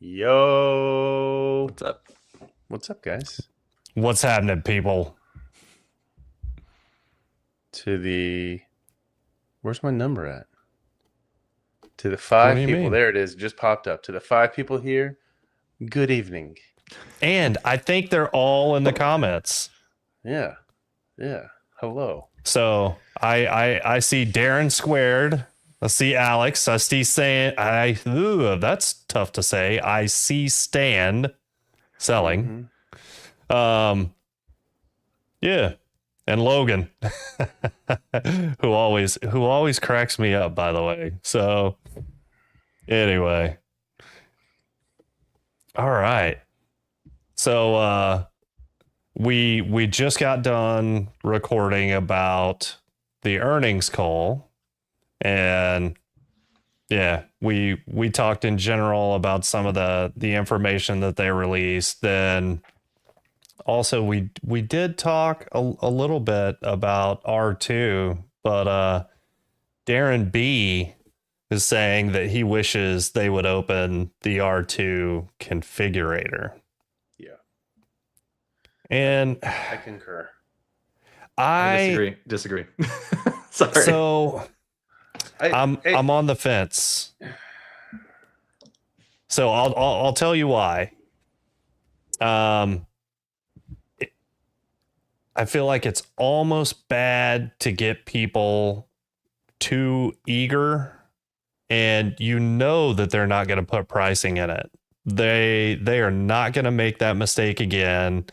Yo, What's up? what's up, guys? What's happening, people? To the, where's my number at? To the What do five you people, mean? there it is, just popped up. To the five people here, good evening. And I think they're all in the comments. Yeah, yeah. Hello. So I see Darren squared. I see Alex. I see Stan. That's tough to say. I see Stan selling. hmm Yeah, and Logan, who always cracks me up. By the way. So anyway, all right. So we just got done recording about the earnings call, and yeah, we talked in general about some of the information that they released. Then also we did talk a little bit about R2, but Darren B is saying that he wishes they would open the R2 configurator. Yeah, And I concur. I Disagree. Sorry. so I'm on the fence. So I'll tell you why. I feel like it's almost bad to get people too eager, and you know that they're not going to put pricing in it. They are not going to make that mistake again,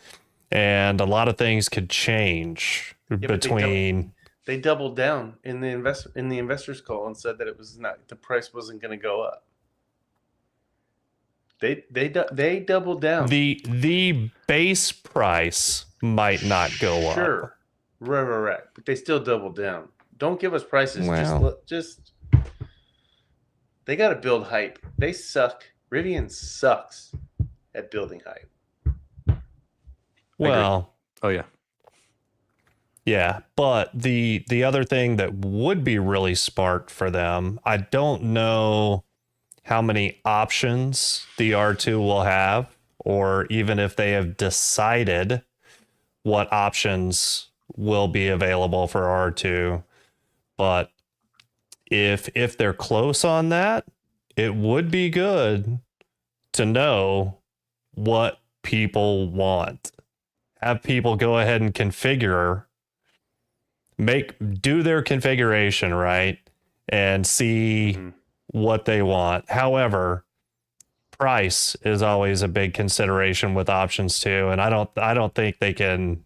and a lot of things could change but between. they doubled down in the investors call and said that it was not the price wasn't going to go up. They doubled down. The base price might not go up. Sure, right. But they still doubled down. Don't give us prices. Well. Just they got to build hype. They suck. Rivian sucks at building hype. Well, Oh yeah. yeah, but the other thing that would be really smart for them, I don't know how many options the R2 will have, or even if they have decided what options will be available for R2. But if they're close on that, it would be good to know what people want. Have people go ahead and do their configuration right and see what they want. However, price is always a big consideration with options too, and I don't think they can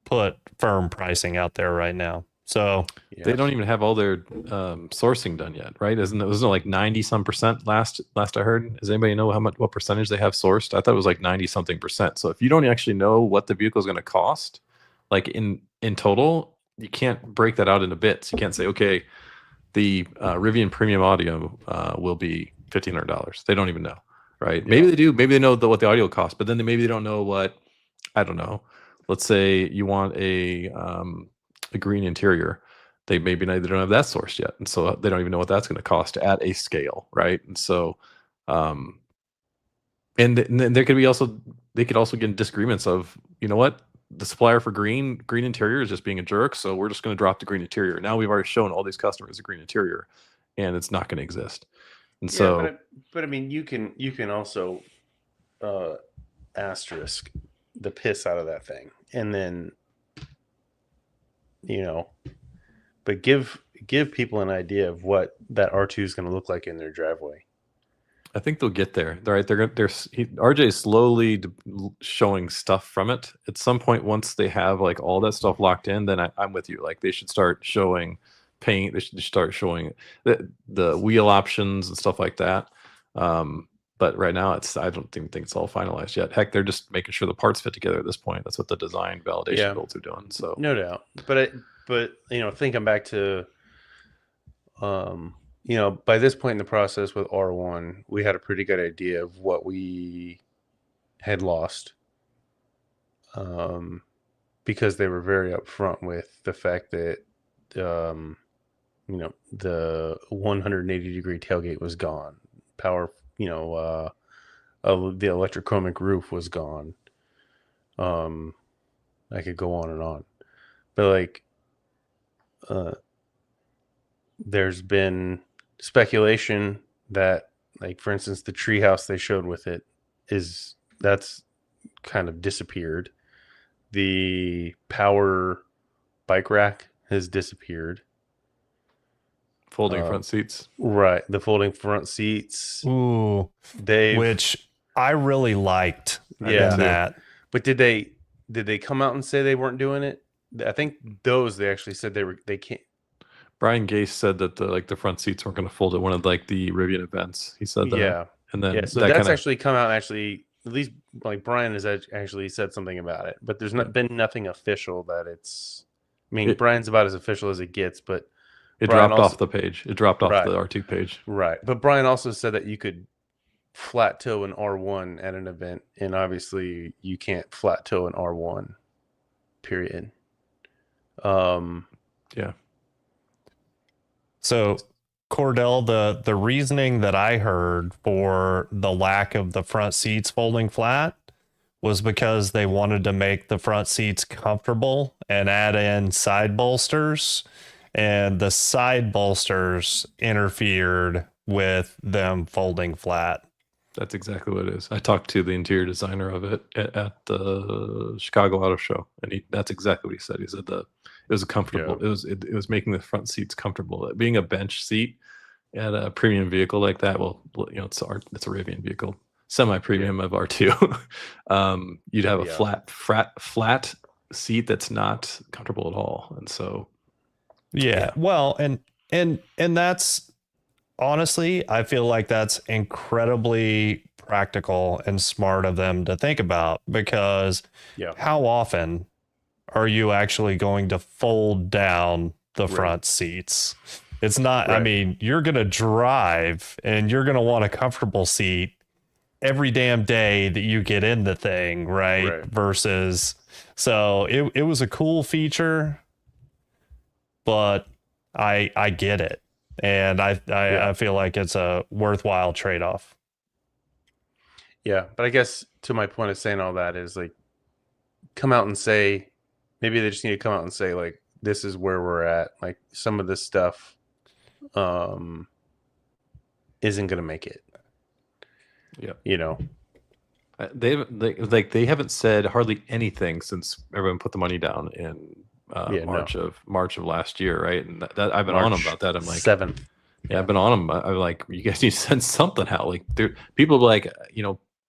put firm pricing out there right now. So They don't even have all their sourcing done yet, right? Wasn't it like 90-some% last I heard? Does anybody know what percentage they have sourced? I thought it was like 90-something%. So if you don't actually know what the vehicle is going to cost, like in total, you can't break that out into bits. You can't say, okay, the Rivian Premium Audio will be $1,500. They don't even know, right? Maybe they do. Maybe they know what the audio costs, but then maybe they don't know what, I don't know. Let's say you want a green interior. They don't have that sourced yet, and so they don't even know what that's going to cost at a scale, right? And so, and then they could also get disagreements of, you know what, the supplier for green interior is just being a jerk, so we're just going to drop the green interior. Now we've already shown all these customers a green interior, and it's not going to exist. And so, but I mean, you can also asterisk the piss out of that thing, and then but give people an idea of what that R2 is going to look like in their driveway. I think they'll get there. Right? RJ is slowly showing stuff from it. At some point, once they have like all that stuff locked in, then I'm with you. Like they should start showing paint. They should start showing the wheel options and stuff like that. But right now, I don't even think it's all finalized yet. Heck, they're just making sure the parts fit together at this point. That's what the design validation builds are doing. So no doubt. But thinking back to by this point in the process with R1, we had a pretty good idea of what we had lost, because they were very upfront with the fact that the 180-degree tailgate was gone. Power the electrochromic roof was gone. I could go on and on, but like, there's been speculation that, like, for instance, the treehouse they showed with it that's kind of disappeared. The power bike rack has disappeared. Folding front seats. Right, the folding front seats. Ooh, which I really liked. Yeah, that. But did they come out and say they weren't doing it? I think they actually said they can't. Brian Gase said that the front seats weren't going to fold at one of like the Rivian events. He said that. Yeah, and then so that's actually come out. Actually, at least like Brian has actually said something about it, but there's been nothing official that it's. I mean, Brian's about as official as it gets, but it dropped off the page. It dropped off the R2 page. Right, but Brian also said that you could flat tow an R1 at an event, and obviously you can't flat tow an R1. Period. Yeah. So, Cordell, the reasoning that I heard for the lack of the front seats folding flat was because they wanted to make the front seats comfortable and add in side bolsters, and the side bolsters interfered with them folding flat. That's exactly what it is. I talked to the interior designer of it at the Chicago Auto Show, and that's exactly what he said. He said it was comfortable. Yeah. It was making the front seats comfortable. Being a bench seat at a premium vehicle like that, it's a Rivian vehicle, semi-premium of R2. You'd have a flat seat that's not comfortable at all, and so well, and that's. Honestly, I feel like that's incredibly practical and smart of them to think about, because how often are you actually going to fold down the front seats? It's not, I mean, you're going to drive and you're going to want a comfortable seat every damn day that you get in the thing, right? Versus, so it was a cool feature, but I get it. And I feel like it's a worthwhile trade-off. Yeah, but I guess to my point of saying all that is, like, come out and say, maybe they just need to come out and say, like, this is where we're at. Like, some of this stuff isn't going to make it. Yeah. They haven't said hardly anything since everyone put the money down in March of last year, right? And that I've been on them about that. I'm like 7th. Yeah, I've been on them. I'm like, you guys need to send something out. Like, people have, like,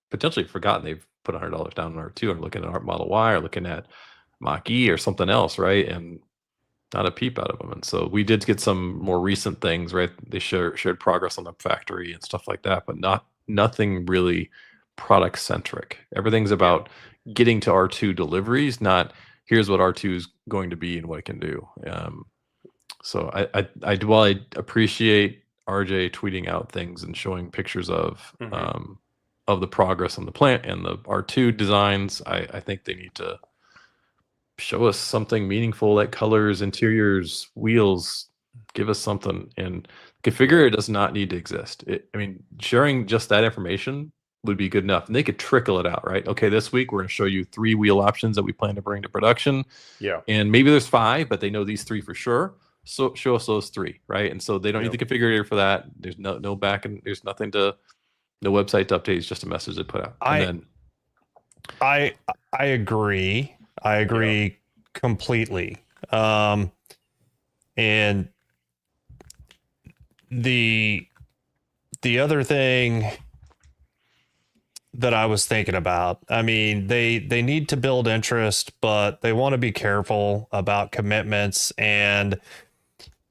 potentially forgotten they've put $100 down on R2 and looking at our Model Y or looking at Mach-E or something else, right? And not a peep out of them. And so we did get some more recent things, right? They shared progress on the factory and stuff like that, but nothing really product centric. Everything's about getting to R2 deliveries, not here's what R2 is going to be and what it can do. So while I appreciate RJ tweeting out things and showing pictures of the progress on the plant and the R2 designs, I think they need to show us something meaningful, like colors, interiors, wheels. Give us something. And Configurator does not need to exist. Sharing just that information would be good enough, and they could trickle it out, right? Okay, this week we're going to show you 3 wheel options that we plan to bring to production. Yeah, and maybe there's 5, but they know these 3 for sure. So show us those 3, right? And so they don't need the configurator for that. There's no back, and there's nothing no website to update. It's just a message they put out. I agree. I agree completely. And the other thing that I was thinking about, I mean, they need to build interest, but they want to be careful about commitments. And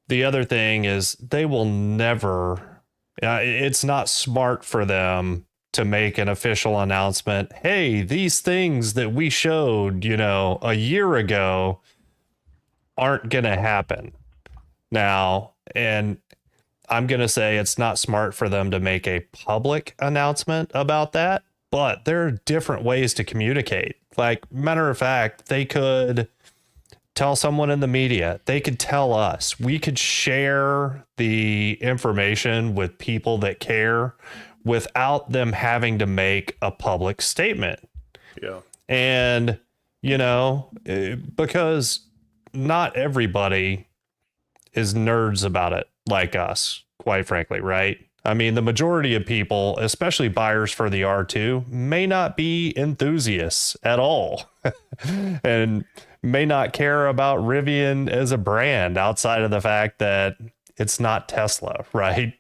the other thing is they will never, it's not smart for them to make an official announcement. Hey, these things that we showed, a year ago aren't going to happen now. And I'm going to say it's not smart for them to make a public announcement about that, but there are different ways to communicate. Like, matter of fact, they could tell someone in the media, they could tell us, we could share the information with people that care, without them having to make a public statement. Yeah. And, because not everybody is nerds about it like us, quite frankly, right? I mean, the majority of people, especially buyers for the R2, may not be enthusiasts at all and may not care about Rivian as a brand outside of the fact that it's not Tesla, right?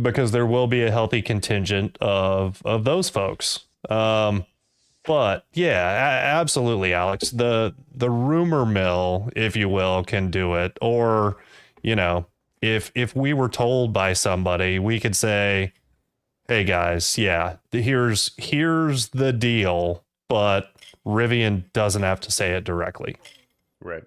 Because there will be a healthy contingent of those folks. But yeah, absolutely, Alex. The rumor mill, if you will, can do it. Or, if we were told by somebody, we could say, "Hey guys, yeah, here's the deal," but Rivian doesn't have to say it directly. Right.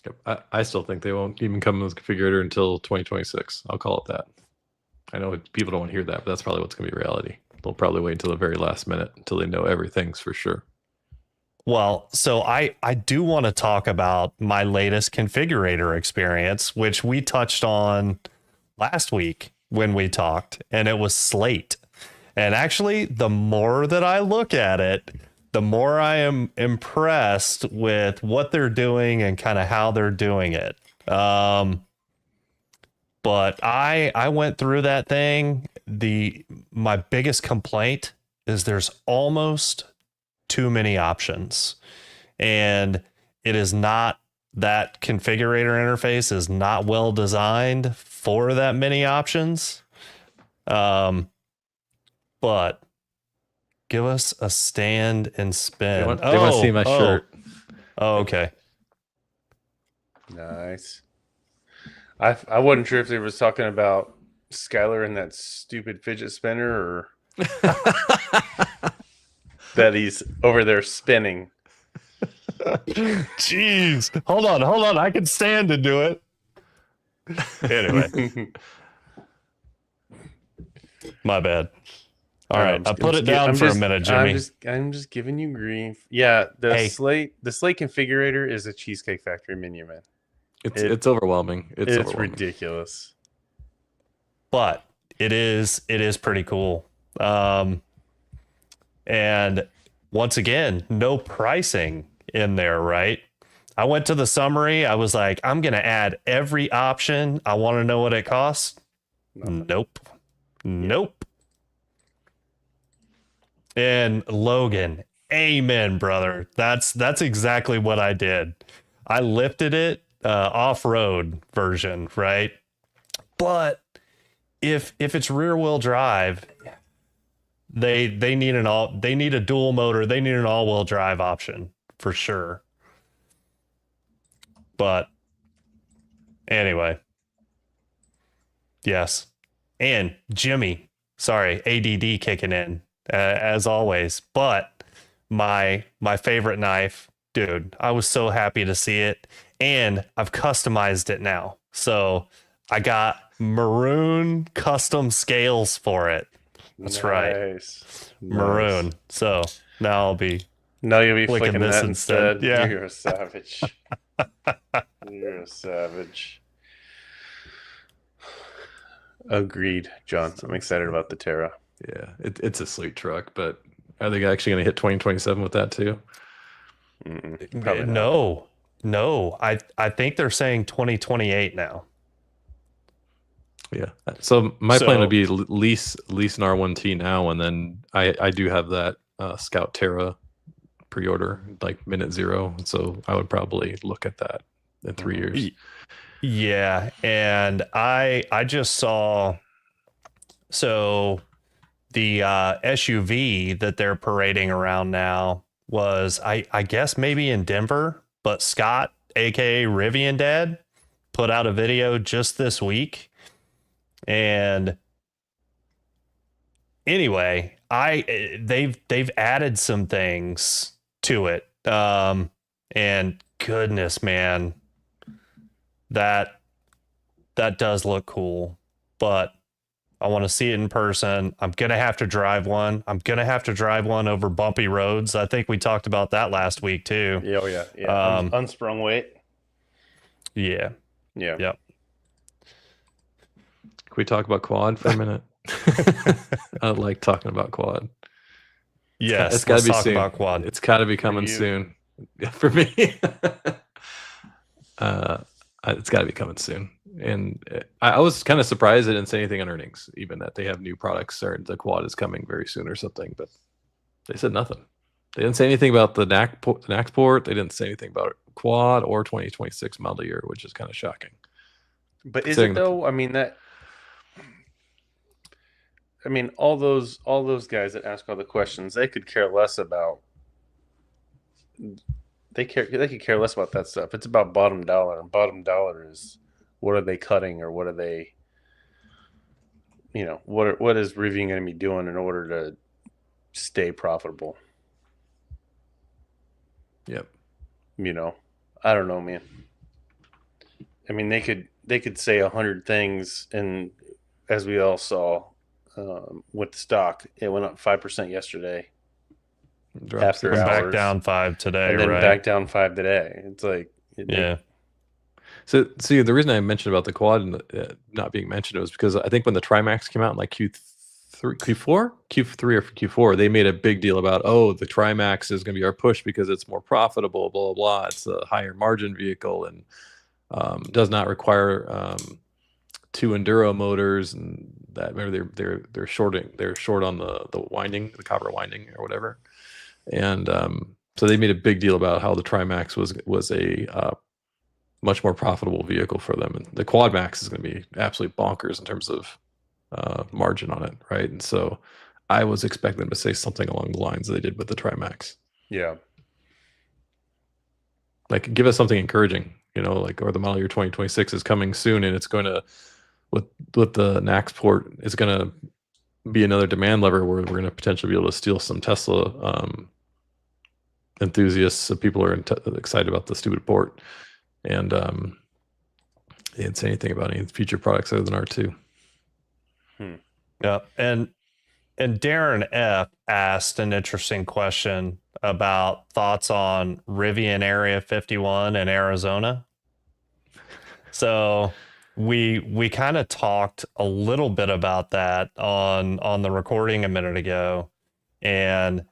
Yep. I still think they won't even come with Configurator until 2026. I'll call it that. I know people don't want to hear that, but that's probably what's going to be reality. They'll probably wait until the very last minute until they know everything's for sure. Well, so I do want to talk about my latest Configurator experience, which we touched on last week when we talked, and it was Slate. And actually, the more that I look at it, the more I am impressed with what they're doing and kind of how they're doing it. But I went through that thing. My biggest complaint is there's almost too many options, and it is not, that configurator interface is not well designed for that many options. But give us a stand and spin. They want to see my shirt. Oh, okay. Nice. I wasn't sure if they was talking about Skylar and that stupid fidget spinner, or that he's over there spinning. Jeez. Hold on. I can stand and do it. Anyway. My bad. All right. I put it down for a minute, Jimmy. I'm just giving you grief. Yeah, the Hey. Slate configurator is a Cheesecake Factory menu, man. It's overwhelming. It's overwhelming. Ridiculous. But it is pretty cool. And once again, no pricing in there, right? I went to the summary. I was like, I'm going to add every option. I want to know what it costs. Nope. And Logan, amen, brother. That's exactly what I did. I lifted it off-road version, right? But if it's rear wheel drive, they need a dual motor. They need an all-wheel drive option for sure. But anyway, yes. And Jimmy, sorry, ADD kicking in as always. But my favorite knife, dude, I was so happy to see it, and I've customized it now. So I got maroon custom scales for it. That's right. Maroon. So now you'll be flicking this that instead. Yeah. You're a savage. You're a savage. Agreed, John. I'm excited about the Terra. Yeah, it's a sweet truck, but are they actually going to hit 2027 with that too? Probably not. No. I think they're saying 2028 now. Yeah. So my plan would be lease an R1T now, and then I do have that Scout Terra pre-order like minute zero, so I would probably look at that in 3 years. Yeah, and I just saw, so the SUV that they're parading around now was I guess maybe in Denver, but Scott, aka Rivian Dad, put out a video just this week. And anyway, they've added some things to it. And goodness, man, that does look cool, but I want to see it in person. I'm going to have to drive one. I'm going to have to drive one over bumpy roads. I think we talked about that last week too. Yeah, yeah. Unsprung weight. Yeah. Yeah. Yep. we talk about quad for a minute? I like talking about quad. Yes, it's got to let's be talk soon. about quad. It's got to be coming you. soon. Yeah, for me. It's got to be coming soon. And I was kind of surprised they didn't say anything on earnings, even that they have new products or the quad is coming very soon or something. But they said nothing. They didn't say anything about the NAC port. They didn't say anything about quad or 2026 model year, which is kind of shocking. But is it though? I mean all those guys that ask all the questions, they could care less about. They could care less about that stuff. It's about bottom dollar, and bottom dollar is what are they cutting, or what are they, what is Rivian going to be doing in order to stay profitable? Yep. I don't know, man. I mean, they could say 100 things, and as we all saw with the stock, it went up 5% yesterday. After and hours, back down 5 today, and then right? back down 5 today. It's like, yeah. So see, the reason I mentioned about the quad and not being mentioned was because I think when the Trimax came out in like Q3 or Q4, they made a big deal about, the Trimax is going to be our push because it's more profitable, blah, blah, blah. It's a higher margin vehicle and does not require 2 enduro motors, and that, remember, they're short on the winding, the copper winding or whatever. And so they made a big deal about how the Trimax was a much more profitable vehicle for them, and the Quad Max is going to be absolutely bonkers in terms of margin on it, right? And so I was expecting them to say something along the lines they did with the Trimax. Yeah, like give us something encouraging, like, or the model year 2026 is coming soon, and it's going to with the NACS port is going to be another demand lever where we're going to potentially be able to steal some Tesla enthusiasts. So people are excited about the stupid port, and they didn't say anything about any future products other than R2. Yeah, and Darren F asked an interesting question about thoughts on Rivian Area 51 in Arizona. So we kind of talked a little bit about that on the recording a minute ago, and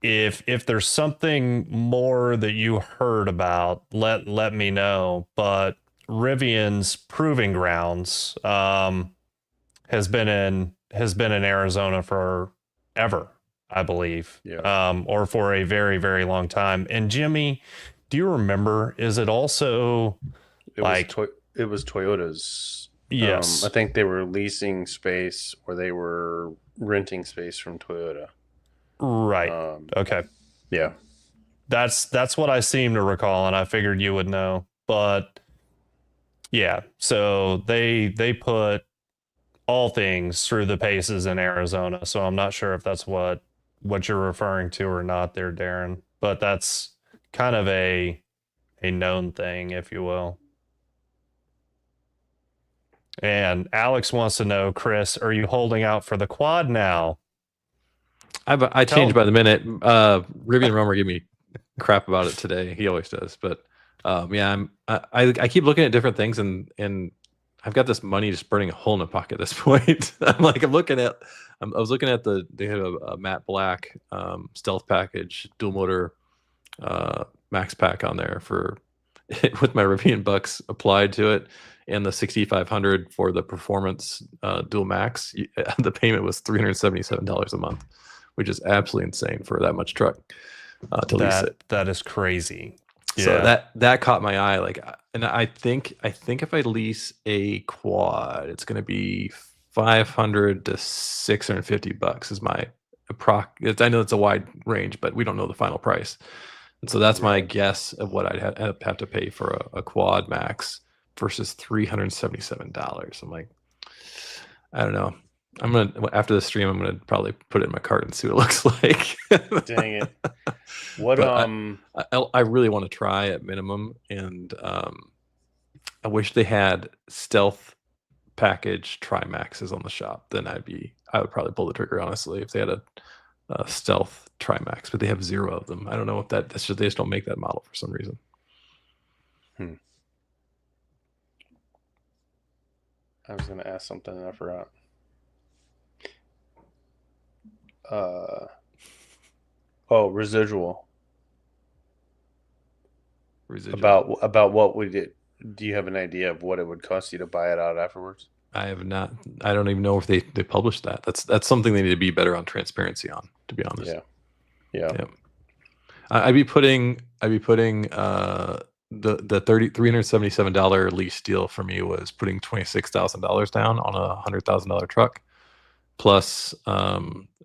if there's something more that you heard about, let me know. But Rivian's proving grounds has been in Arizona forever, I believe, or for a very, very long time. And Jimmy, do you remember? Is it also it was Toyota's? Yes, I think they were leasing space or they were renting space from Toyota. Right. Okay. Yeah. That's what I seem to recall, and I figured you would know. But yeah, so they put all things through the paces in Arizona. So I'm not sure if that's what you're referring to or not there, Darren. But that's kind of a known thing, if you will. And Alex wants to know, Chris, are you holding out for the quad now? I changed by the minute. Rivian Romer gave me crap about it today. He always does. But yeah, I keep looking at different things, and I've got this money just burning a hole in my pocket at this point. I was looking at they had a matte black stealth package, dual motor max pack on there with my Rivian bucks applied to it, and the 6,500 for the performance dual max. The payment was $377 a month, which is absolutely insane for that much truck to lease it. That is crazy. Yeah. So that caught my eye. And I think if I lease a quad, it's going to be $500 to $650 is my I know it's a wide range, but we don't know the final price. And so that's my guess of what I'd have to pay for a quad max versus $377. I'm like, I don't know. After the stream, I'm gonna probably put it in my cart and see what it looks like. Dang it! What I really want to try at minimum, and I wish they had stealth package Trimaxes on the shop. Then I would probably pull the trigger, honestly, if they had a stealth Trimax. But they have 0 of them. I don't know if that's just they just don't make that model for some reason. I was going to ask something and I forgot. Uh, oh, residual. Residual. About what would it? Do you have an idea of what it would cost you to buy it out afterwards? I have not. I don't even know if they published that. That's something they need to be better on transparency on. To be honest. Yeah. Yeah. Yeah. I'd be putting the $377 lease deal for me was putting $26,000 down on a $100,000 truck, plus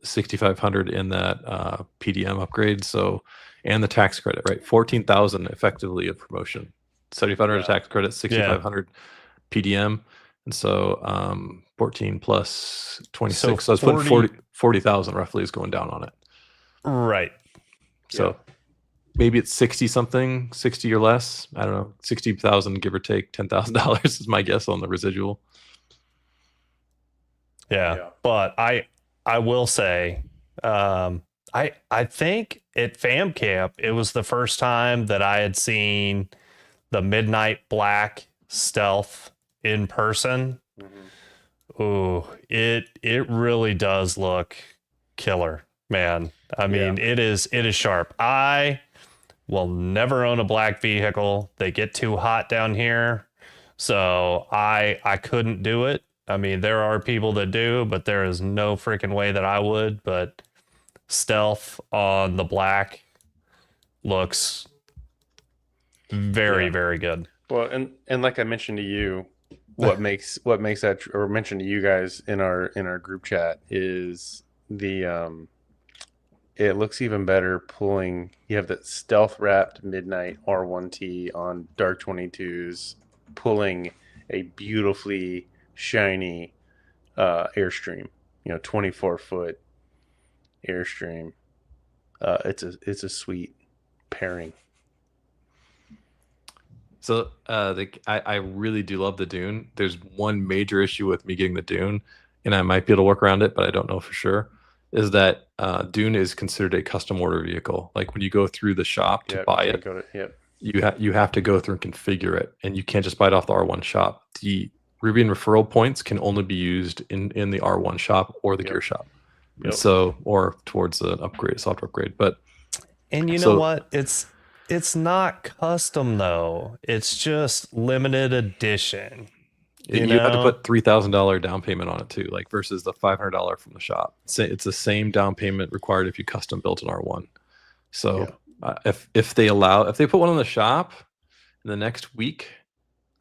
6,500 in that PDM upgrade. So, and the tax credit, right? 14,000 effectively of promotion, 7,500 Yeah. tax credit, 6,500 PDM, and so 14 plus 26. So I was putting 40,000 roughly is going down on it. Right. So maybe it's 60 something, 60 or less. I don't know, 60,000 give or take $10,000 is my guess on the residual. Yeah. But I will say, I think at Fam Camp it was the first time that I had seen the midnight black stealth in person. Ooh, it really does look killer, man. I mean, it is sharp. I will never own a black vehicle. They get too hot down here. So I couldn't do it. I mean, there are people that do, but there is no freaking way that I would. But stealth on the black looks very, very good. Well, and like I mentioned to you, what makes that, or mentioned to you guys in our group chat, is the it looks even better pulling. You have that stealth wrapped midnight R1T on dark 22s, pulling a beautifully shiny Airstream. 24-foot Airstream. It's a sweet pairing. So I really do love the Dune. There's one major issue with me getting the Dune, and I might be able to work around it, but I don't know for sure, is that Dune is considered a custom order vehicle. Like when you go through the shop to buy it, you have to go through and configure it, and you can't just buy it off the R1 shop. The Rivian referral points can only be used in the R1 shop or the gear shop. And so, or towards the upgrade, software upgrade. But and you know what? It's not custom though. It's just limited edition. You have to put $3,000 down payment on it too, like versus the $500 from the shop. It's the same down payment required if you custom built an R1. So if they put one in the shop in the next week,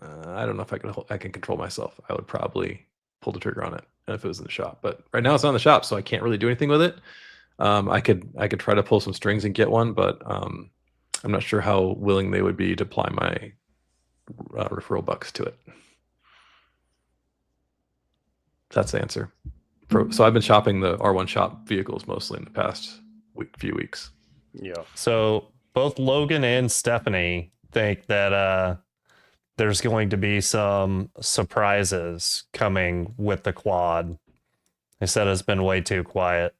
I don't know if I can control myself. I would probably pull the trigger on it if it was in the shop. But right now it's not in the shop, so I can't really do anything with it. I could try to pull some strings and get one, but I'm not sure how willing they would be to apply my referral bucks to it. That's the answer. So I've been shopping the R1 shop vehicles mostly in the past few weeks. Yeah. So both Logan and Stephanie think that there's going to be some surprises coming with the quad. They said it's been way too quiet.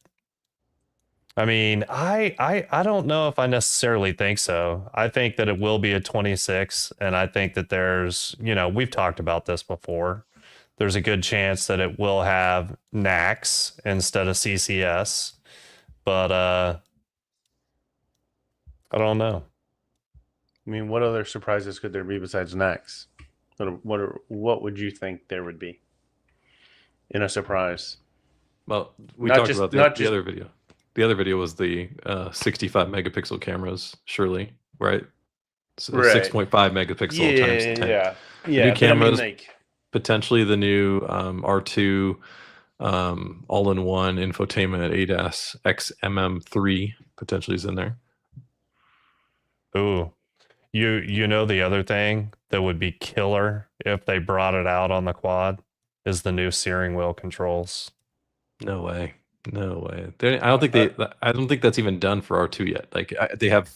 I mean, I don't know if I necessarily think so. I think that it will be a 26, and I think that there's, we've talked about this before. There's a good chance that it will have NACS instead of CCS, but I don't know. I mean, what other surprises could there be besides NACS? What would you think there would be in a surprise? Well, we talked about the other video. The other video was the 65 megapixel cameras, surely, right? So 6.5 megapixel times 10. Yeah. New cameras, potentially the new R2 all-in-one infotainment ADAS XMM3 potentially is in there. Ooh. You know the other thing that would be killer if they brought it out on the quad is the new steering wheel controls. No way. I don't think that's even done for R2 yet. Like they have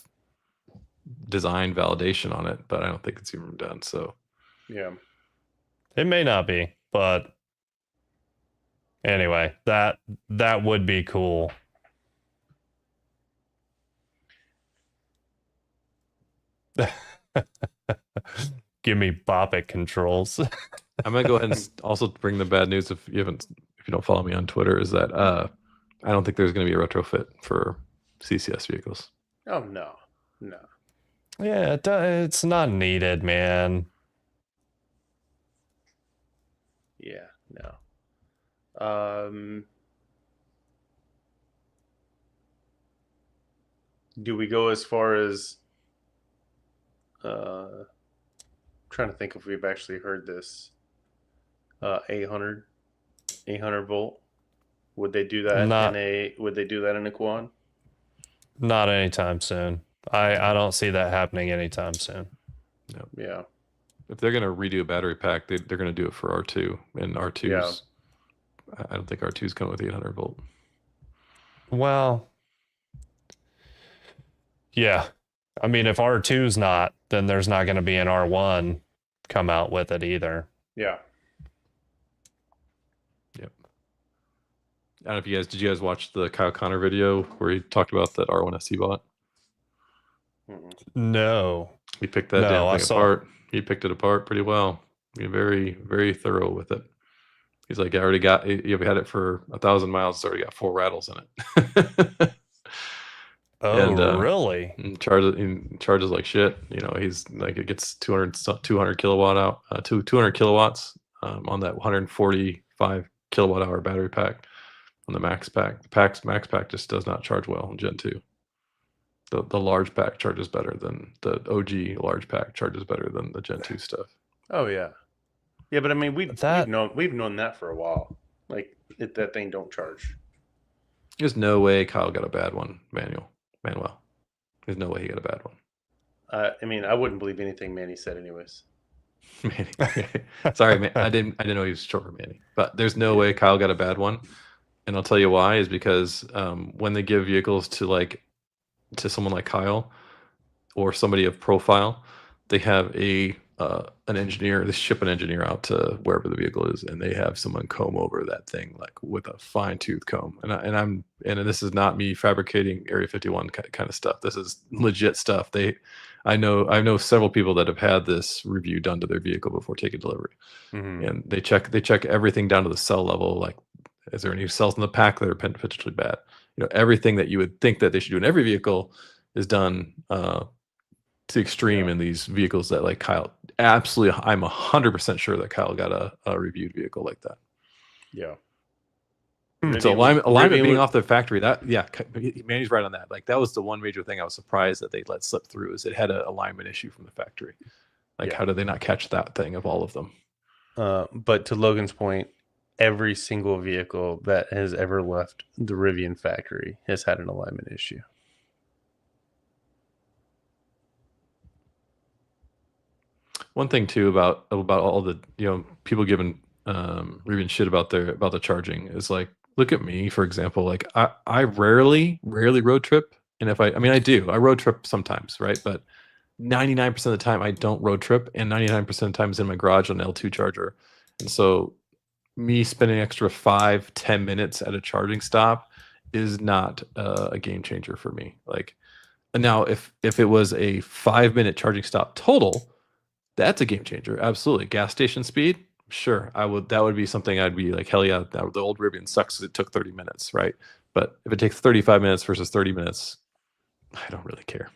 design validation on it, but I don't think it's even done. So yeah, it may not be, but anyway, that would be cool. give me bop it controls. I'm gonna go ahead and also bring the bad news if you don't follow me on Twitter, is that I don't think there's gonna be a retrofit for CCS vehicles. Oh no. Yeah, it's not needed, man. Yeah, no. Do we go as far as trying to think if we've actually heard this 800 volt? Would they do that in a quad? Not anytime soon. I don't see that happening anytime soon. Yep. Yeah. If they're gonna redo a battery pack, they're gonna do it for R2, and R2's. Yeah. I don't think R2's come with 800 volt. Well, yeah. I mean, if R2's not, then there's not going to be an R1 come out with it either. Yeah. Yep. I don't know if did you guys watch the Kyle Connor video where he talked about that R1S he bought? No. He picked that damn thing apart. He picked it apart pretty well. He's very, very thorough with it. He's like, you've had it for 1,000 miles. It's already got 4 rattles in it. Oh, and, really? And charges like shit. You know, he's like, it gets 200 200 kilowatts on that 145 kilowatt hour battery pack on the max pack. The max pack just does not charge well in Gen 2. The large pack charges better than the OG large pack charges better than the Gen 2 stuff. Oh yeah. Yeah, but I mean we've known that for a while. Like that thing don't charge. There's no way Kyle got a bad one, Manuel. There's no way he got a bad one. I mean, I wouldn't believe anything Manny said anyways. Manny. Sorry, man. I didn't know he was short for Manny. But there's no way Kyle got a bad one. And I'll tell you why, is because when they give vehicles to someone like Kyle or somebody of profile, they have an engineer. They ship an engineer out to wherever the vehicle is, and they have someone comb over that thing like with a fine tooth comb. And this is not me fabricating Area 51 kind of stuff. This is legit stuff. I know several people that have had this review done to their vehicle before taking delivery, and they check everything down to the cell level. Like, is there any cells in the pack that are potentially bad? You know, everything that you would think that they should do in every vehicle is done to extreme in these vehicles that like Kyle. Absolutely, I'm 100% sure that Kyle got a reviewed vehicle like that. Yeah. So alignment being off the factory, Manny's right on that. Like that was the one major thing I was surprised that they let slip through, is it had an alignment issue from the factory. Like, how did they not catch that thing of all of them? But to Logan's point, every single vehicle that has ever left the Rivian factory has had an alignment issue. One thing too about all the people giving Rivian shit about the charging is like, look at me, for example. Like I rarely road trip, and if I do, I road trip sometimes, right? But 99% of the time I don't road trip, and 99% of the time is in my garage on an L2 charger. And so me spending extra 5-10 minutes at a charging stop is not a game changer for me. Like, now if it was a 5-minute charging stop total, that's a game changer. Absolutely. Gas station speed, sure. That would be something I'd be like, hell yeah, the old Rivian sucks because it took 30 minutes, right? But if it takes 35 minutes versus 30 minutes, I don't really care.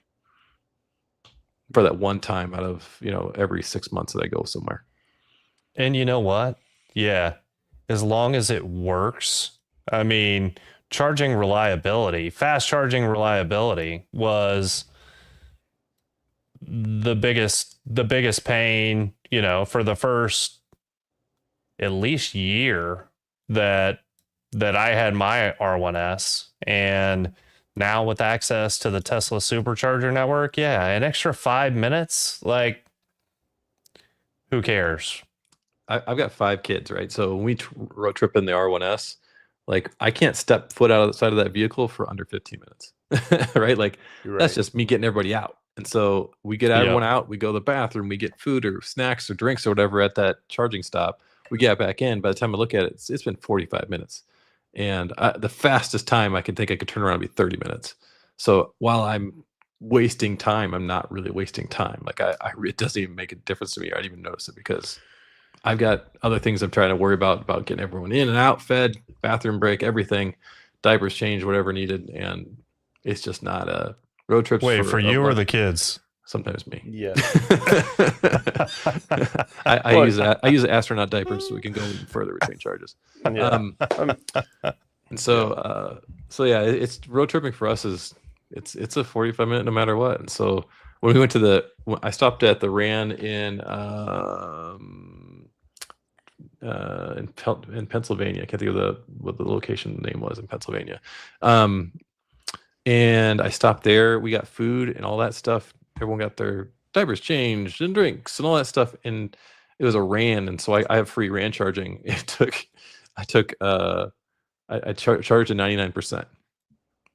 For that one time out of, every 6 months that I go somewhere. And you know what? Yeah. As long as it works. I mean, fast charging reliability was the biggest pain, for the first at least year that I had my R1S. And now with access to the Tesla supercharger network, an extra 5 minutes, like, who cares? I've got 5 kids, right? So when we road trip in the R1S, like, I can't step foot out of the side of that vehicle for under 15 minutes, right? Like, that's just me getting everybody out. And so we get everyone out, we go to the bathroom, we get food or snacks or drinks or whatever at that charging stop. We get back in. By the time I look at it, it's been 45 minutes. And the fastest time I could think I could turn around would be 30 minutes. So while I'm wasting time, I'm not really wasting time. Like it doesn't even make a difference to me. I don't even notice it because I've got other things I'm trying to worry about getting everyone in and out, fed, bathroom break, everything, diapers changed, whatever needed, and it's just not a road trips. Wait, for you or the kids? Sometimes me. Yeah. I use astronaut diapers so we can go even further between charges. Yeah. And so yeah, it's road tripping for us is it's a 45-minute no matter what. And so when we went to I stopped at the Ran in Pennsylvania. I can't think of what the location name was in Pennsylvania. And I stopped there. We got food and all that stuff. Everyone got their diapers changed and drinks and all that stuff. And it was a Ran, and so I have free Ran charging. I charged at 99%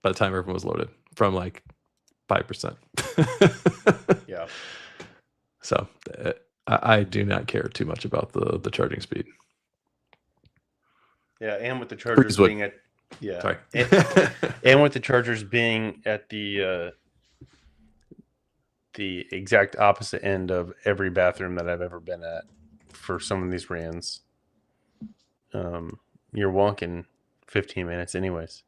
by the time everyone was loaded from like 5%. Yeah. So I do not care too much about the charging speed. Yeah, and with the chargers being at sorry, and with the chargers being at the exact opposite end of every bathroom that I've ever been at for some of these Rans, you're walking 15 minutes anyways.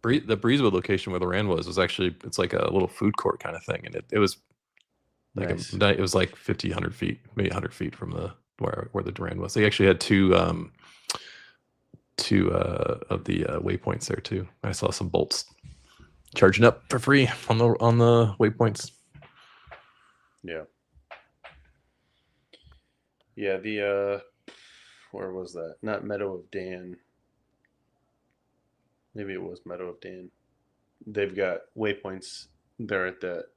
The Breezewood location where the Ran was actually, it's like a little food court kind of thing, and it was like Nice. it was like 50, 100 feet, maybe 100 feet from where the Duran was. They actually had two of the waypoints there too. I saw some bolts charging up for free on the waypoints. Yeah. Yeah, the where was that? Not Meadow of Dan. Maybe it was Meadow of Dan. They've got waypoints there at that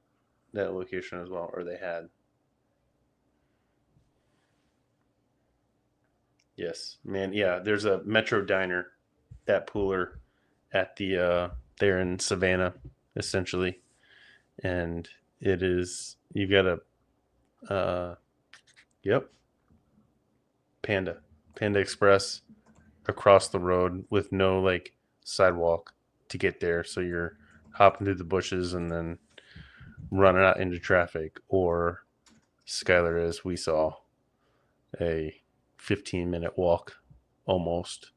location as well, or they had. Yes, man. Yeah, there's a Metro Diner at Pooler at the there in Savannah, essentially, and it is you got a yep, Panda Express across the road with no like sidewalk to get there, so you're hopping through the bushes and then running out into traffic, or Skylar, as we saw, a 15-minute walk almost.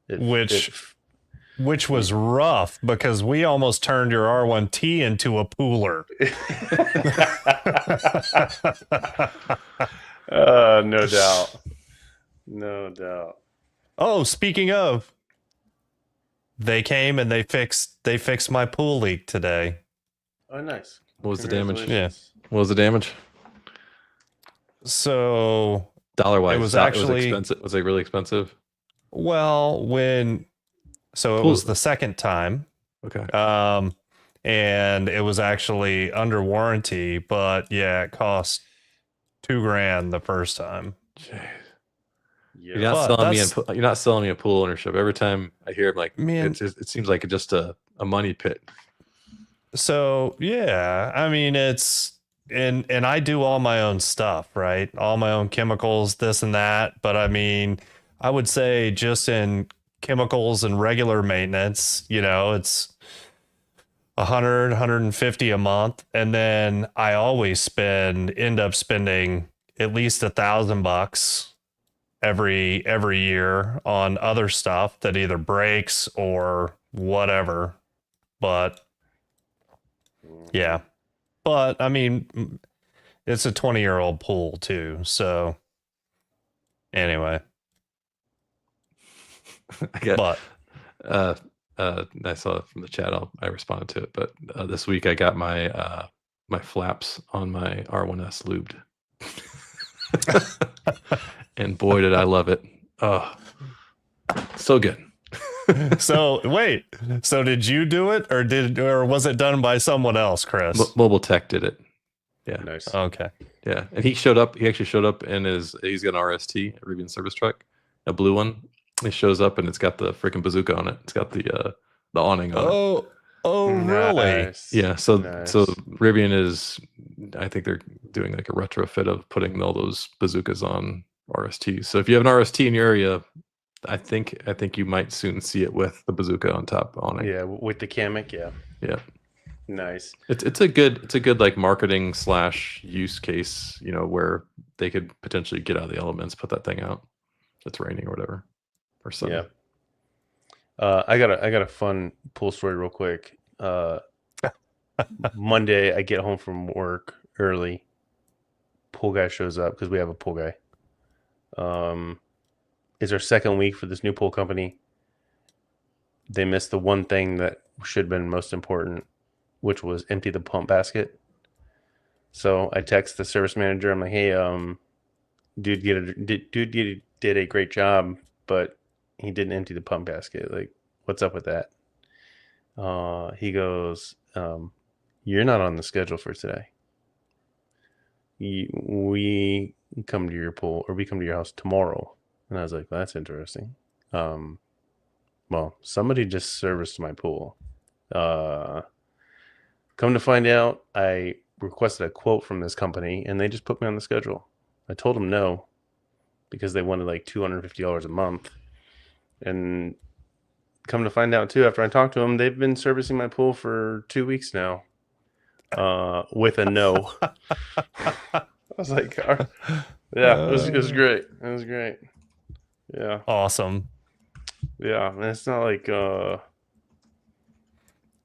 Which was rough because we almost turned your R1T into a pooler. No doubt. No doubt. Oh, speaking of, they came and they fixed my pool leak today. Oh, nice. What was the damage? Yeah. What was the damage? So Dollar-wise, it was actually expensive. Was it really expensive? Well, it was the second time. Okay. And it was actually under warranty, but yeah, it cost $2,000 the first time. Jeez. Yeah. You're not selling me a pool ownership. Every time I hear it, like, man, it seems like just a money pit. So yeah, I mean, it's and I do all my own stuff, right? All my own chemicals, this and that. But I mean, I would say just in chemicals and regular maintenance, it's 150 a month, and then I always end up spending at least $1,000 every year on other stuff that either breaks or whatever. But yeah, but I mean, it's a 20-year-old pool too, so anyway. I saw it from the chat. I responded to it, but this week I got my my flaps on my R1S lubed, and boy did I love it! Oh, so good. So wait, so did you do it, or was it done by someone else, Chris? Mobile Tech did it. Yeah. Nice. Okay. Yeah, and he showed up. He actually showed up in he's got an RST, a Rivian service truck, a blue one. He shows up and it's got the freaking bazooka on it. It's got the awning on it. Oh, really? Nice. Yeah. So Rivian is, I think they're doing like a retrofit of putting all those bazookas on RSTs. So if you have an RST in your area, I think you might soon see it with the bazooka on top awning. Yeah, with the Kamek. Yeah. Yeah. Nice. It's a good like marketing / use case, where they could potentially get out of the elements, put that thing out. It's raining or whatever, or sunny. Yeah. I got a fun pool story real quick. Monday, I get home from work early. Pool guy shows up because we have a pool guy. It's our second week for this new pool company. They missed the one thing that should have been most important, which was empty the pump basket. So I text the service manager. I'm like, "Hey, dude did a great job, but he didn't empty the pump basket. Like, what's up with that?" He goes, "You're not on the schedule for today. We come to your pool, or we come to your house tomorrow." And I was like, well, "That's interesting. Well, somebody just serviced my pool. Come to find out, I requested a quote from this company, and they just put me on the schedule. I told them no, because they wanted like $250 a month. And come to find out too, after I talked to them, they've been servicing my pool for 2 weeks now, with a no." I was like, yeah, it was great. It was great. Yeah. Awesome. Yeah. And it's not like,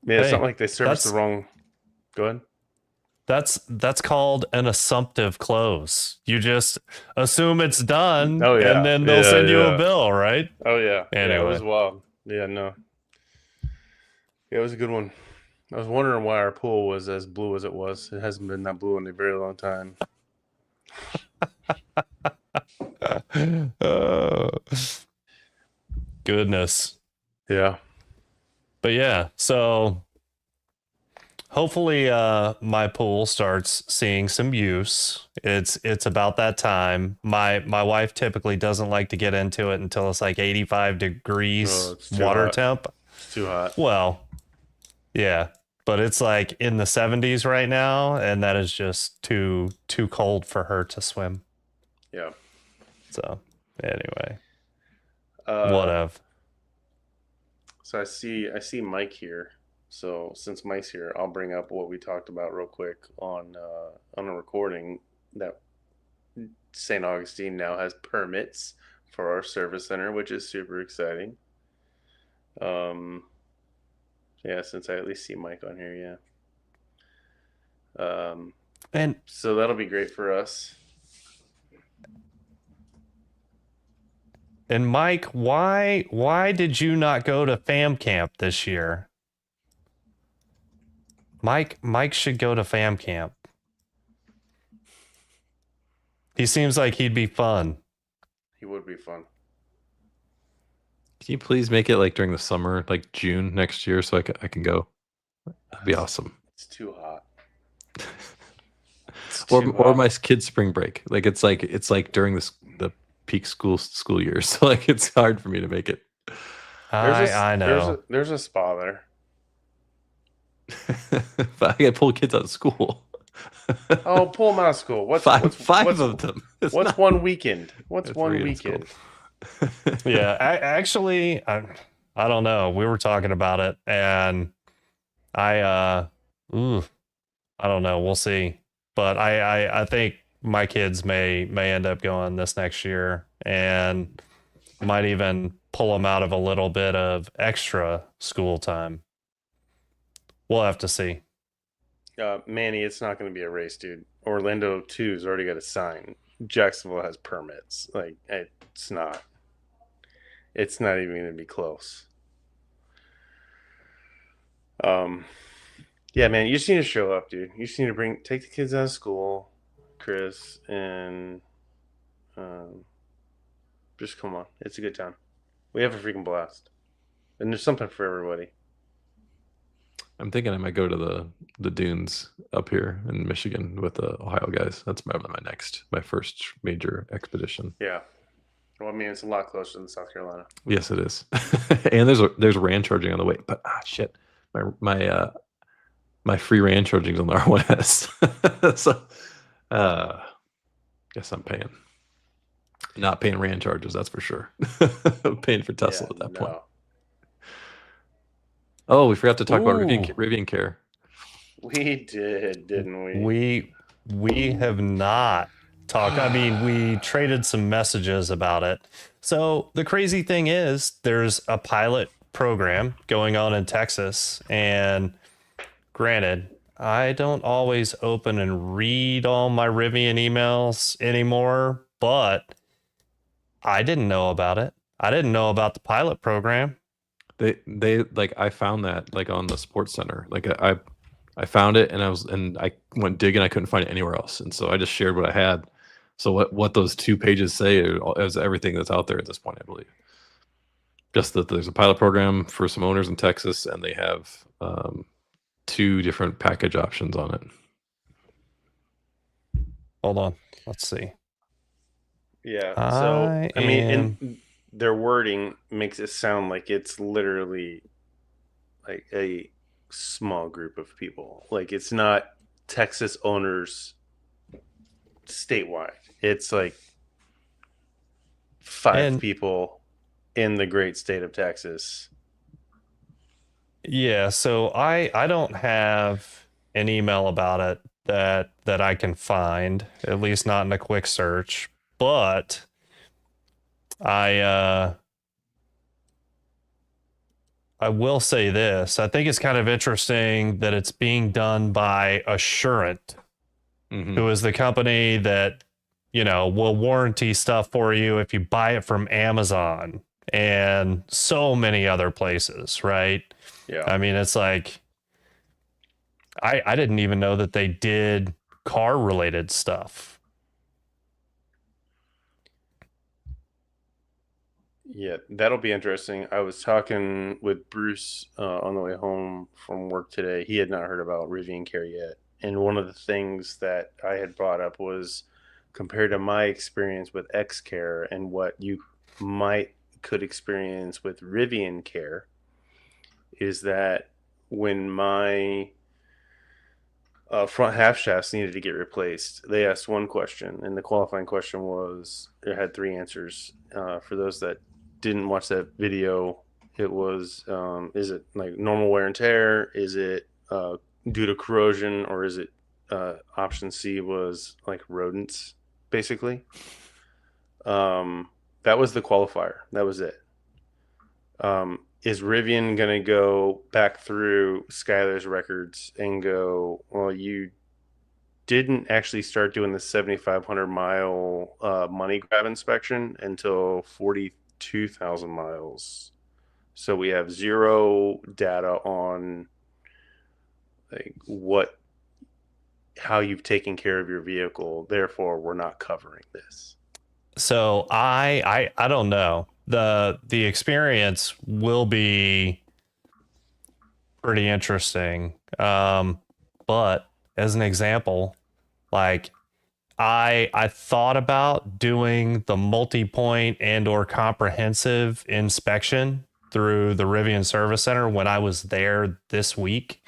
it's not like they serviced the wrong. Go ahead. That's called an assumptive close. You just assume it's done, Oh, yeah. and then they'll send you a bill, right? Oh, yeah. Anyway. Yeah, it was wild. Yeah, no. Yeah, it was a good one. I was wondering why our pool was as blue as it was. It hasn't been that blue in a very long time. Oh, goodness. Yeah. But yeah, so hopefully my pool starts seeing some use. It's about that time. My wife typically doesn't like to get into it until it's like 85 degrees water temp. It's too hot. Well, yeah, but it's like in the 70s right now, and that is just too cold for her to swim. Yeah. So anyway, whatever. So I see Mike here. So since Mike's here, I'll bring up what we talked about real quick on a recording, that St. Augustine now has permits for our service center, which is super exciting. Yeah, since I at least see Mike on here, yeah. And so that'll be great for us. And Mike, why did you not go to fam camp this year? Mike should go to fam camp. He seems like he'd be fun. He would be fun. Can you please make it like during the summer, like June next year, so I can go? That'd be awesome. It's too hot. Or my kids' spring break. Like it's like during the peak school years. So like it's hard for me to make it. I know. There's a spa there. But I gotta pull kids out of school. Oh, pull them out of school. What's five of them? What's one weekend? What's one weekend? Yeah, actually, I don't know. We were talking about it, and I don't know. We'll see. But I think my kids may end up going this next year, and might even pull them out of a little bit of extra school time. We'll have to see. Manny, it's not going to be a race, dude. Orlando 2's already got a sign. Jacksonville has permits. Like, it's not. It's not even going to be close. Yeah, man, you just need to show up, dude. You just need to take the kids out of school, Chris, and just come on. It's a good time. We have a freaking blast, and there's something for everybody. I'm thinking I might go to the dunes up here in Michigan with the Ohio guys. That's my first major expedition. Yeah. Well, I mean, it's a lot closer than South Carolina. Yes, it is. And there's RAN charging on the way. But shit, my free RAN charging is on the R1S. So guess I'm paying. Not paying RAN charges, that's for sure. I'm paying for Tesla at that point. Oh, we forgot to talk about Rivian Care. We did, didn't we? We have not talked. I mean, we traded some messages about it. So the crazy thing is, there's a pilot program going on in Texas, and granted, I don't always open and read all my Rivian emails anymore, but I didn't know about it. I didn't know about the pilot program. They like I found that like on the Sports Center. Like I found it and I went digging. I couldn't find it anywhere else, and so I just shared what I had. So what those 2 pages say is everything that's out there at this point, I believe. Just that there's a pilot program for some owners in Texas, and they have 2 different package options on it. Hold on. Let's see. Yeah. So I mean, and their wording makes it sound like it's literally like a small group of people. Like it's not Texas owners statewide. It's like 5 people in the great state of Texas. Yeah, so I don't have an email about it that I can find, at least not in a quick search, but I will say this. I think it's kind of interesting that it's being done by Assurant, who is the company that, you know, will warranty stuff for you if you buy it from Amazon and so many other places, right? Yeah. I mean, it's like I didn't even know that they did car related stuff. Yeah, that'll be interesting. I was talking with Bruce on the way home from work today. He had not heard about Rivian Care yet. And one of the things that I had brought up was compared to my experience with X Care and what you could experience with Rivian Care is that when my front half shafts needed to get replaced, they asked one question, and the qualifying question was, it had 3 answers. For those that didn't watch that video, it was, is it like normal wear and tear? Is it due to corrosion? Or is it option C was like rodents, basically? That was the qualifier. That was it. Is Rivian going to go back through Skylar's records and go, well, you didn't actually start doing the 7,500 mile money grab inspection until 42,000 miles. So we have 0 data on like how you've taken care of your vehicle. Therefore, we're not covering this. So I don't know. The experience will be pretty interesting. But as an example, like I thought about doing the multi-point and or comprehensive inspection through the Rivian Service Center when I was there this week.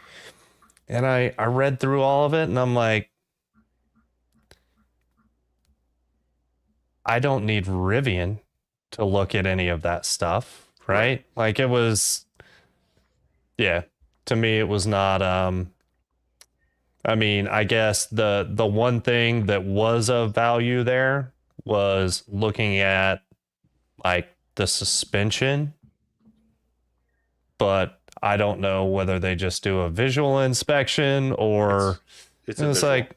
And I read through all of it and I'm like, I don't need Rivian to look at any of that stuff, right? Like it was, yeah, to me it was not I mean, I guess the one thing that was of value there was looking at like the suspension, but I don't know whether they just do a visual inspection or it's like,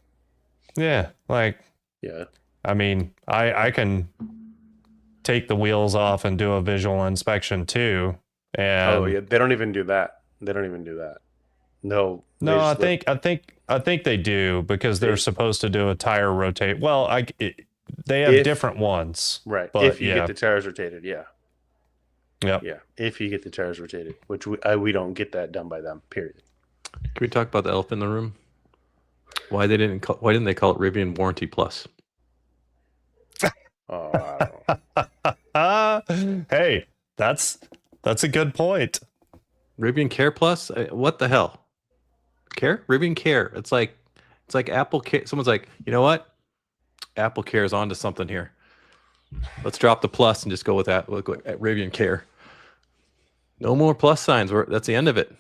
yeah, like, yeah. I mean, I can take the wheels off and do a visual inspection too. And yeah, they don't even do that. No, I think they do because they're supposed to do a tire rotate. Well, they have different ones, right? But if you get the tires rotated, yeah, yeah. If you get the tires rotated, which we don't get that done by them. Period. Can we talk about the elephant in the room? Why didn't they call it Rivian Warranty Plus? Oh, I don't know. Hey, that's a good point. Rivian Care Plus? What the hell? Care? Rivian Care. It's like Apple Care. Someone's like, you know what? Apple Care is onto something here. Let's drop the plus and just go with that. We'll go at Rivian Care. No more plus signs. That's the end of it.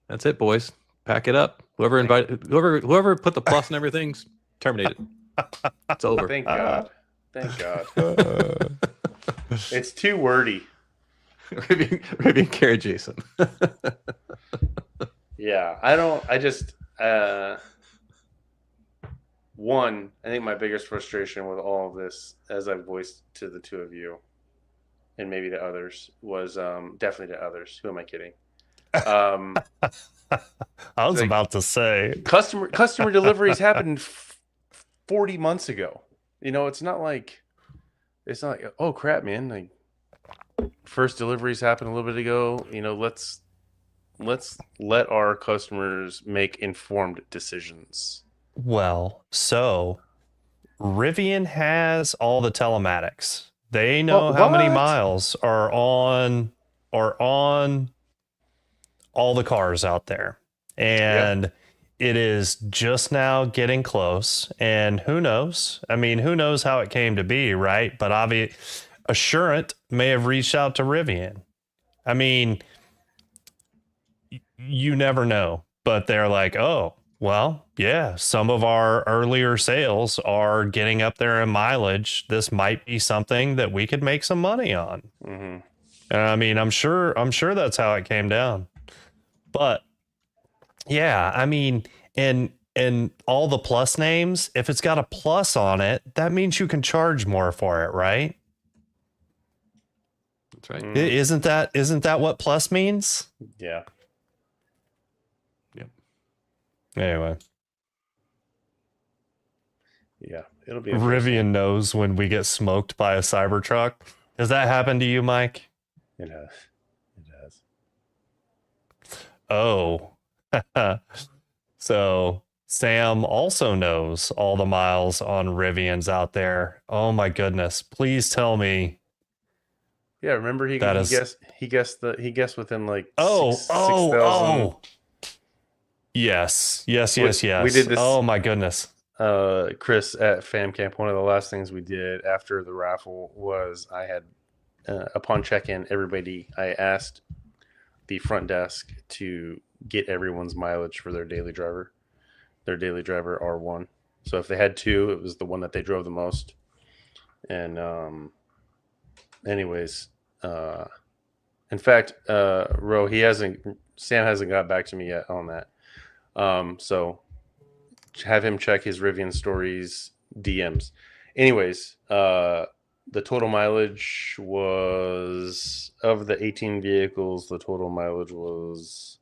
That's it, boys. Pack it up. Whoever put the plus and everything's terminated. It's over. Thank God. Thank God. It's too wordy. Rivian Care, Jason. Yeah, one, I think my biggest frustration with all of this, as I've voiced to the two of you, and maybe to others, was definitely to others. Who am I kidding? I was about to say customer deliveries happened 40 months ago. It's not like oh crap, man, like first deliveries happened a little bit ago. Let's let our customers make informed decisions. Well, so Rivian has all the telematics. They know how many miles are on all the cars out there. And it is just now getting close. And who knows? I mean, who knows how it came to be, right? But Assurant may have reached out to Rivian. I mean, you never know. But they're like, oh, well, yeah, some of our earlier sales are getting up there in mileage. This might be something that we could make some money on. Mm-hmm. I mean, I'm sure that's how it came down. But yeah, I mean, and all the plus names, if it's got a plus on it, that means you can charge more for it, right? That's right. Isn't that what plus means? Yeah. Yep. Anyway. Yeah, it'll be Rivian knows when we get smoked by a Cybertruck. Has that happened to you, Mike? It has. Oh. So Sam also knows all the miles on Rivians out there. Oh my goodness. Please tell me. Yeah, remember he guessed within like 6,000. Yes. We did this. Oh my goodness. Chris at Fam Camp, one of the last things we did after the raffle was I had upon check-in I asked the front desk to get everyone's mileage for their daily driver R1. So if they had two, it was the one that they drove the most. And anyways, in fact, Sam hasn't got back to me yet on that. So have him check his Rivian Stories DMs. Anyways, the total mileage was, of the 18 vehicles, the total mileage was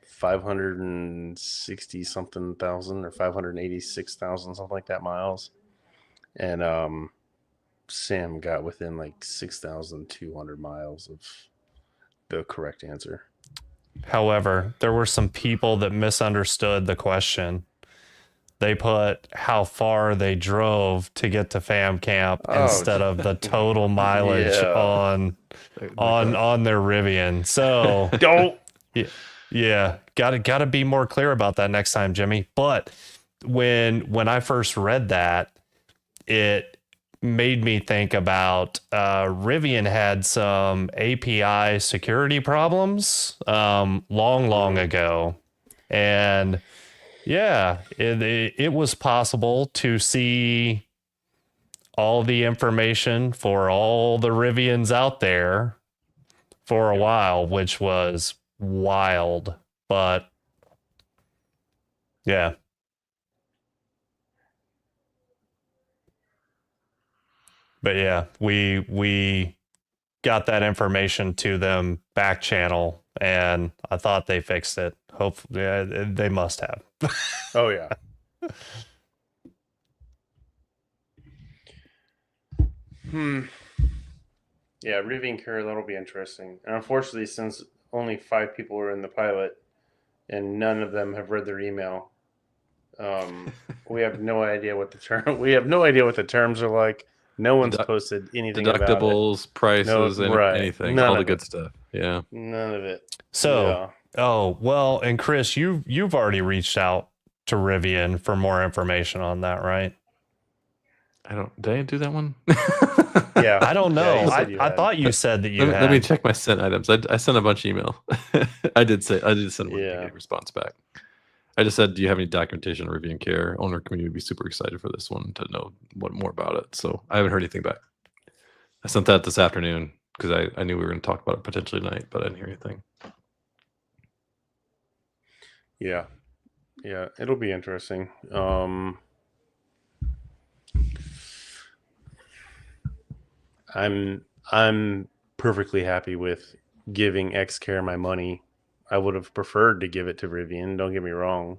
560 something thousand or 586,000, something like that, miles. And Sam got within like 6,200 miles of the correct answer. However, there were some people that misunderstood the question. They put how far they drove to get to Fam Camp instead of the total mileage on their Rivian. So don't. Yeah, gotta be more clear about that next time, Jimmy. But when I first read that, it made me think about Rivian had some API security problems long ago, and yeah, it was possible to see all the information for all the Rivians out there for a while, which was wild. But yeah. But yeah, we got that information to them back channel, and I thought they fixed it. Hopefully, they must have. Oh yeah. Yeah, Rivian Care, that'll be interesting. And unfortunately, since only 5 people were in the pilot, and none of them have read their email, we have no idea what the terms are like. No one's posted anything about it. Deductibles, prices, anything, all the good stuff. Yeah, none of it. So, oh well, and Chris, you've already reached out to Rivian for more information on that, right? Did I do that one? Yeah, I don't know. I thought you said that you had. Let me check my sent items. I sent a bunch of email. I did send one. Yeah. Response back. I just said, do you have any documentation on Rivian Care? Owner community would be super excited for this one to know more about it. So I haven't heard anything back. I sent that this afternoon because I knew we were going to talk about it potentially tonight, but I didn't hear anything. Yeah. Yeah, it'll be interesting. I'm perfectly happy with giving Xcare my money. I would have preferred to give it to Rivian, don't get me wrong.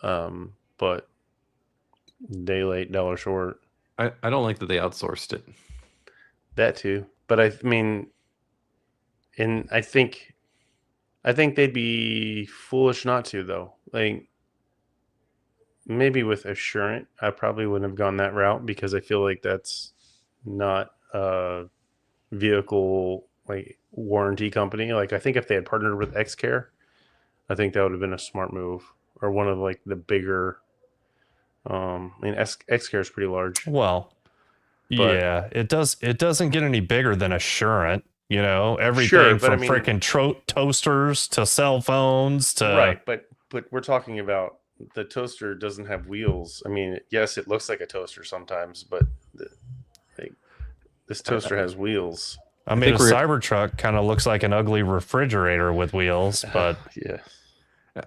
But day late, dollar short. I don't like that they outsourced it. That too. But I mean, and I think they'd be foolish not to, though. Like, maybe with Assurant, I probably wouldn't have gone that route because I feel like that's not a vehicle like warranty company. Like, I think if they had partnered with Xcare, I think that would have been a smart move, or one of like the bigger. I mean, Xcare is pretty large. Well, But yeah, it does. It doesn't get any bigger than Assurant. You know, everything sure, but I from mean, freaking toasters to cell phones to right? But we're talking about the toaster doesn't have wheels. I mean, yes, it looks like a toaster sometimes, but like, this toaster has wheels. I mean, a Cybertruck kind of looks like an ugly refrigerator with wheels, but Yeah,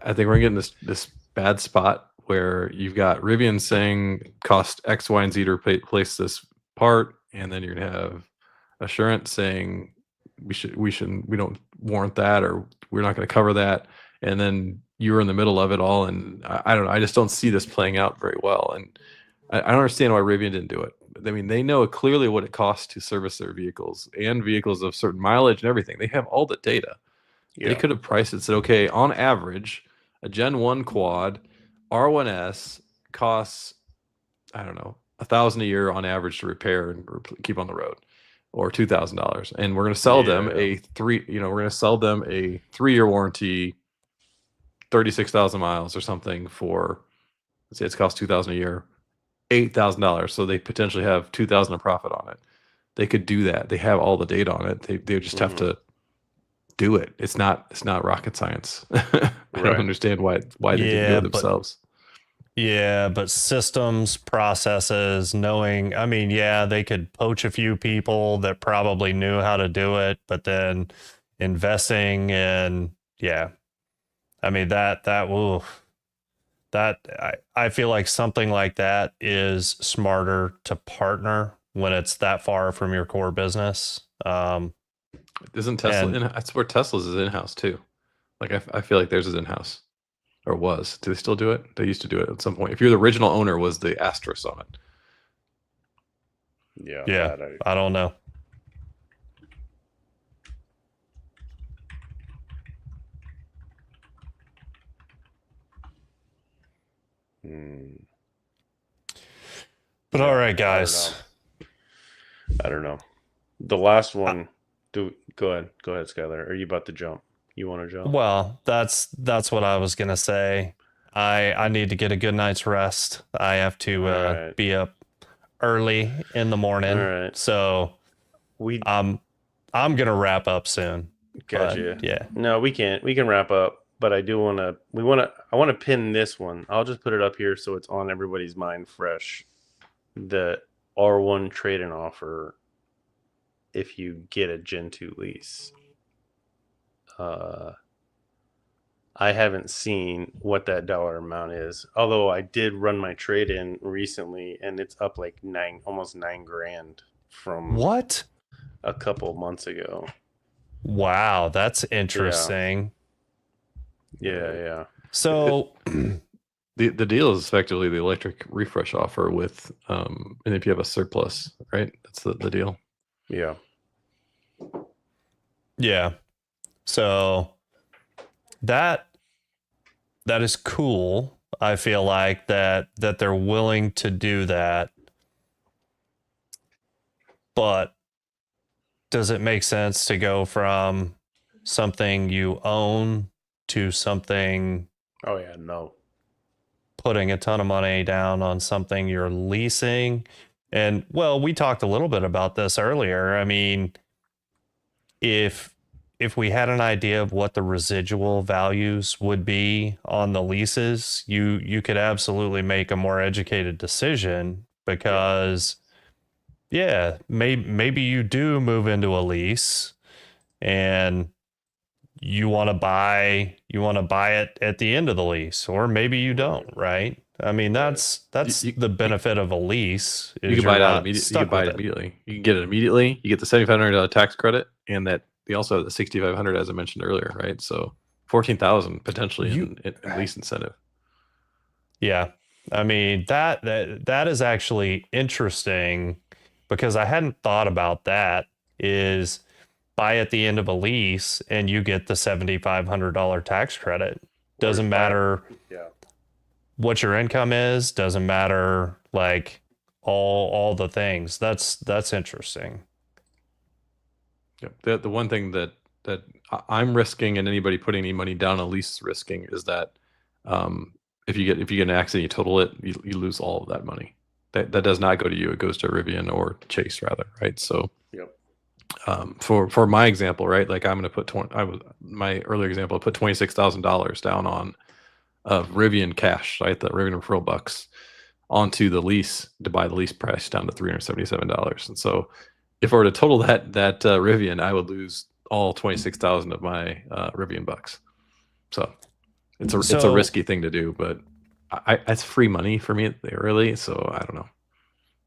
I think we're getting this bad spot where you've got Rivian saying cost X, Y, and Z to replace this part, and then you're gonna have Assurant saying we don't warrant that, or we're not going to cover that, and then you're in the middle of it all, and I don't know. I just don't see this playing out very well, and I don't understand why Rivian didn't do it. I mean, they know clearly what it costs to service their vehicles and vehicles of certain mileage and everything. They have all the data. yeah. They could have priced it, said, okay, on average, a Gen 1 quad R1S costs, I don't know, $1,000 a year on average to repair and keep on the road, or $2,000, and we're going to sell them a 3-year warranty, 36,000 miles or something for, let's say it's cost $2,000 a year, $8,000. So they potentially have $2,000 of profit on it. They could do that. They have all the data on it. They just have to do it. It's not rocket science. I don't understand why they didn't do it themselves. Yeah, but systems, processes, knowing, I mean, yeah, they could poach a few people that probably knew how to do it, but then investing in, yeah. I mean, I feel like something like that is smarter to partner when it's that far from your core business. Isn't Tesla that's where Tesla's is in-house too. Like I feel like theirs is in-house. Or was. Do they still do it? They used to do it at some point. If you're the original owner, was the asterisk on it? Yeah. I don't know. But all right, guys. I don't know. The last one. Go ahead, Skylar. Are you about to jump? You want to jump? Well, that's what I was gonna say. I need to get a good night's rest. I have to be up early in the morning. All right. So I'm gonna wrap up soon. Gotcha. But, yeah. No, we can't. We can wrap up, but I want to pin this one. I'll just put it up here so it's on everybody's mind fresh. The R1 trade-in offer if you get a Gen 2 lease. I haven't seen what that dollar amount is, although I did run my trade in recently and it's up like almost $9,000 from what a couple months ago. Wow, that's interesting. Yeah. So the deal is effectively the electric refresh offer with and if you have a surplus, right? That's the deal. Yeah. So that is cool. I feel like that they're willing to do that. But does it make sense to go from something you own to something? Oh yeah, no. Putting a ton of money down on something you're leasing. And well, we talked a little bit about this earlier. I mean, if if we had an idea of what the residual values would be on the leases, you could absolutely make a more educated decision because maybe you do move into a lease and you want to buy it at the end of the lease, or maybe you don't, right? I mean, that's the benefit of a lease. You can buy it out immediately. You can buy it immediately. You can get it immediately. You get the $7,500 tax credit, and that they also have the $6,500 as I mentioned earlier, right? So $14,000 potentially in lease incentive. Yeah, I mean that is actually interesting because I hadn't thought about that. Is buy at the end of a lease and you get the $7,500 tax credit. Doesn't matter what your income is, doesn't matter like all the things. That's interesting. Yep. The one thing that I'm risking, and anybody putting any money down on a lease risking, is that if you get an accident, you total it, you lose all of that money. That does not go to you. It goes to Rivian or Chase rather, right? So for my example, right, like I'm going to put my earlier example, I put $26,000 down on Rivian cash, right, the Rivian referral bucks, onto the lease to buy the lease price down to $377. And so if I were to total that Rivian, I would lose all 26,000 of my Rivian bucks. So it's a risky thing to do, but it's free money for me really. So I don't know.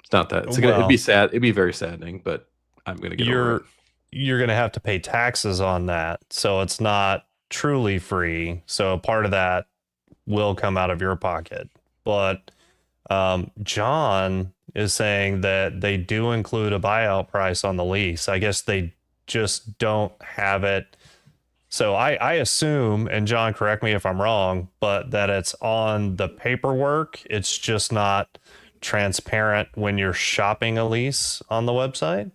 It's not that it'd be sad. It'd be very saddening, but I'm going to get over it. You're going to have to pay taxes on that. So it's not truly free. So part of that will come out of your pocket. But John is saying that they do include a buyout price on the lease. I guess they just don't have it. So I assume, and John, correct me if I'm wrong, but that it's on the paperwork. It's just not transparent when you're shopping a lease on the website.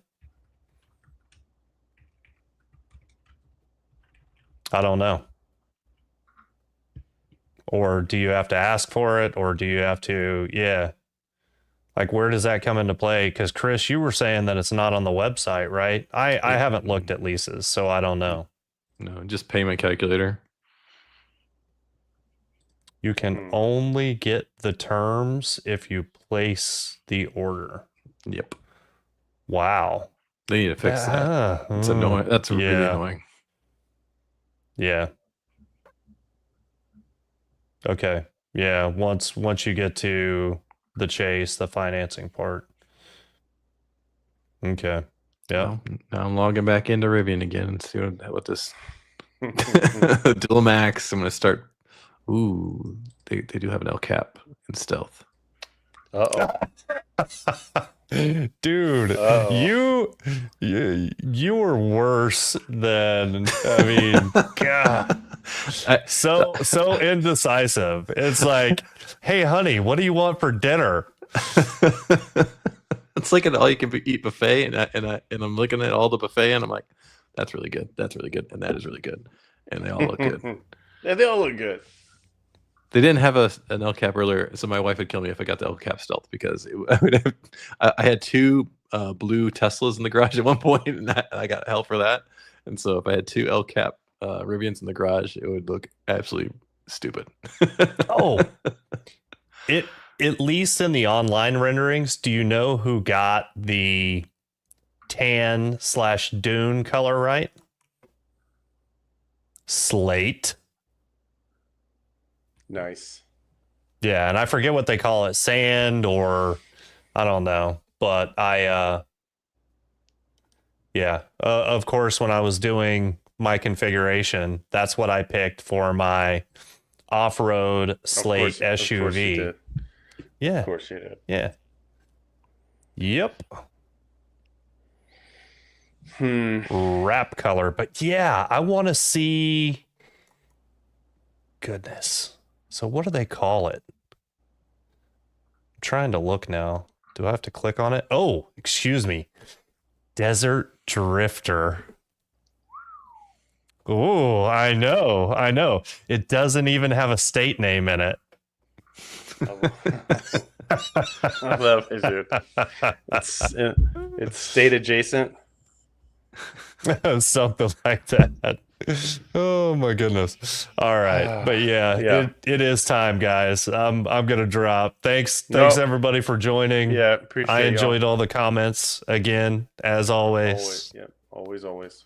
I don't know. Or do you have to ask for it? Or do you have to, like, where does that come into play? Because Chris, you were saying that it's not on the website, right? I haven't looked at leases, so I don't know. No, just payment calculator. You can only get the terms if you place the order. Yep. Wow. They need to fix that. It's annoying. That's really annoying. Yeah. Okay. Yeah. Once you get to the chase, the financing part. Okay. Yeah. Now I'm logging back into Rivian again and see what this dual max. I'm going to start. Ooh, they do have an L cap in stealth. Dude, you were worse than, I mean, God. So indecisive. It's like, hey, honey, what do you want for dinner? It's like an all-you-can-eat buffet, and I'm looking at all the buffet, and I'm like, that's really good, that's really good, and that is really good, and they all look good. Yeah, they all look good. They didn't have an El Cap earlier, so my wife would kill me if I got the El Cap Stealth because I had two blue Teslas in the garage at one point, and I got hell for that. And so if I had two El Cap Rivians in the garage, it would look absolutely stupid. At least in the online renderings, do you know who got the tan/dune color right? Slate. Nice. Yeah, and I forget what they call it, sand or I don't know. But of course, when I was doing my configuration, that's what I picked for my off-road slate SUV. Yeah. Of course you did. Yeah. Yep. Wrap color. But yeah, I want to see. Goodness. So what do they call it? I'm trying to look now. Do I have to click on it? Oh, excuse me. Desert Drifter. Oh, I know. It doesn't even have a state name in it. I love it, dude. It's state adjacent. Something like that. Oh my goodness. All right. But Yeah. it is time, guys. I'm gonna drop. Thanks No. everybody for joining. Yeah, appreciate I enjoyed y'all. all the comments again, as always. Always. Yeah. Always.